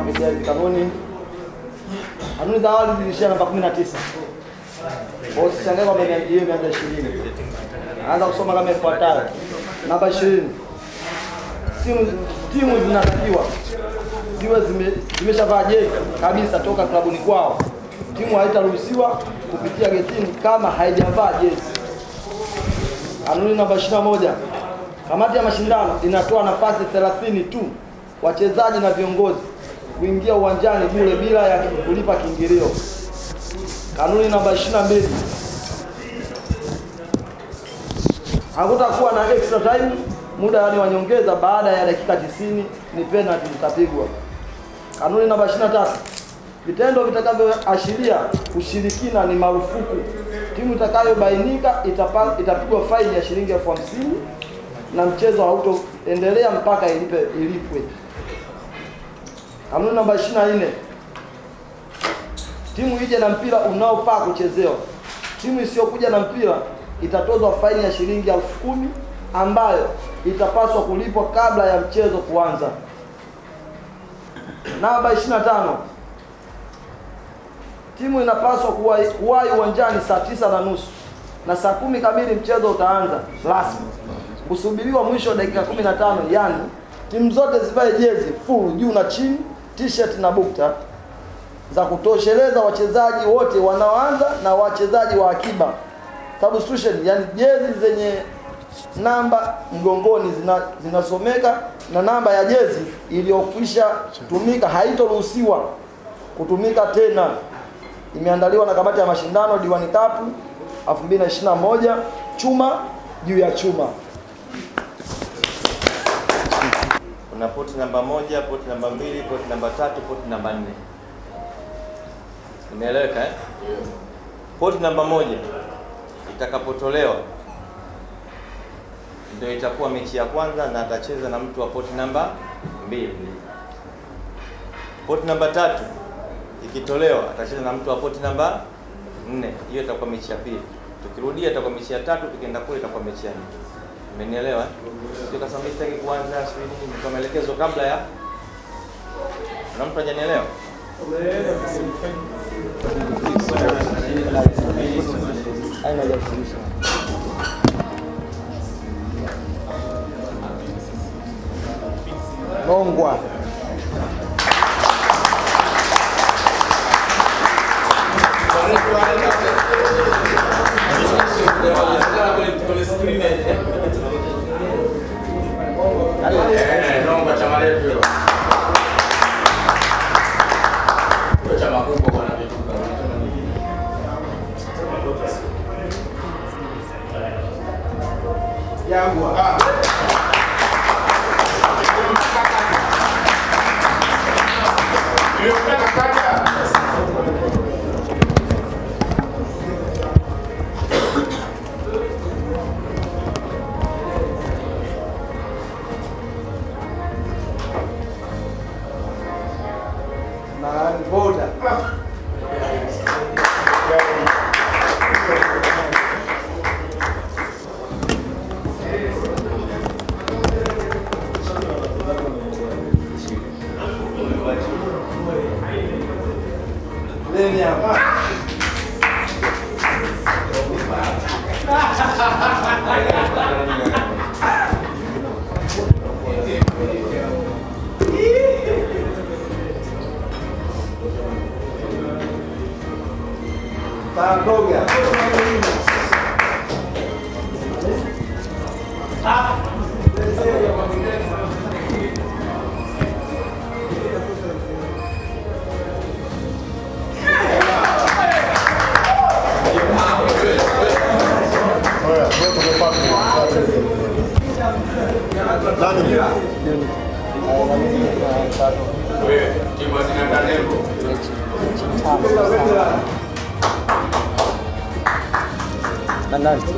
kupitia hizi kanuni. Kanuni za awali zilishia namba 19. Kwa usishangae kwamba imeanza 20. Anza kusoma kama ifuatayo. Namba 20. Timu zinatakiwa ziwe zimeshavaa jezi kabisa toka klabuni kwao. Timu haitaruhusiwa kupitia getini kama haijavaa jezi. Kanuni namba 21. Kamati ya mashindano inatoa nafasi 30 tu wachezaji na viongozi kuingia uwanjani bure bila ya kulipa kiingilio. Kanuni namba 22. Hakutakuwa na extra time, muda yani wa nyongeza baada ya dakika 90 ni penalty zitapigwa. Kanuni namba 23. Vitendo vitakavyoashiria ushirikina ni marufuku. Timu itakayobainika itapigwa faini ya shilingi 50,000 na mchezo hautoendelea mpaka ilipwe. Kanuni namba 24. Timu ije na mpira unaofaa kuchezewa. Timu isiyokuja na mpira itatozwa faini ya shilingi 10,000 ambayo itapaswa kulipwa kabla ya mchezo kuanza. Namba 25. Timu inapaswa kuwahi uwanjani saa 9:30 na saa 10 kamili mchezo utaanza rasmi. Kusubiriwa mwisho wa dakika 15, yani timu zote zivae jezi full juu na chini, t-shirt na bukta za kutosheleza wachezaji wote wanaoanza na wachezaji wa akiba. Substitution, yani jezi zenye namba mgongoni zinasomeka na namba ya jezi iliyokwisha tumika haitoruhusiwa kutumika tena. Imeandaliwa na kamati ya mashindano Diwani Cup 2021, chuma juu ya chuma. Kuna poti namba 1, poti namba 2, poti namba 3, poti namba 4. Umeeleweka eh? Poti namba 1 itakapotolewa ndio itakuwa mechi ya kwanza na atacheza na mtu wa poti namba 2. Poti namba 3 ikitolewa atacheza na mtu wa poti namba 4. Hiyo itakuwa mechi ya pili. Tukirudia itakuwa mechi ya 3, tukienda kule itakuwa mechi ya 4. Umenielewa? Sio kama sitaki kuanza swali kwa maelekezo kabla ya. Na mtu hajanielewa? Nongwa.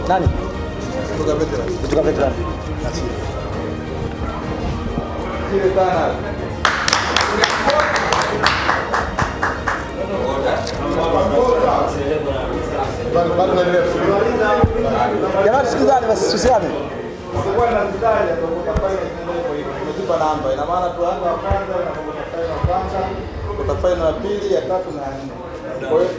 Nani? Kutoka veteran. Kile sana. Jamani sikizani basi tusiane. Kwa nini mtaja kwa kufanya hivyo? Tumetupa namba. Ina maana tuanze kwanza na kufanya kwanza. quarter final ya pili, ya tatu na ya nne. Kwa hiyo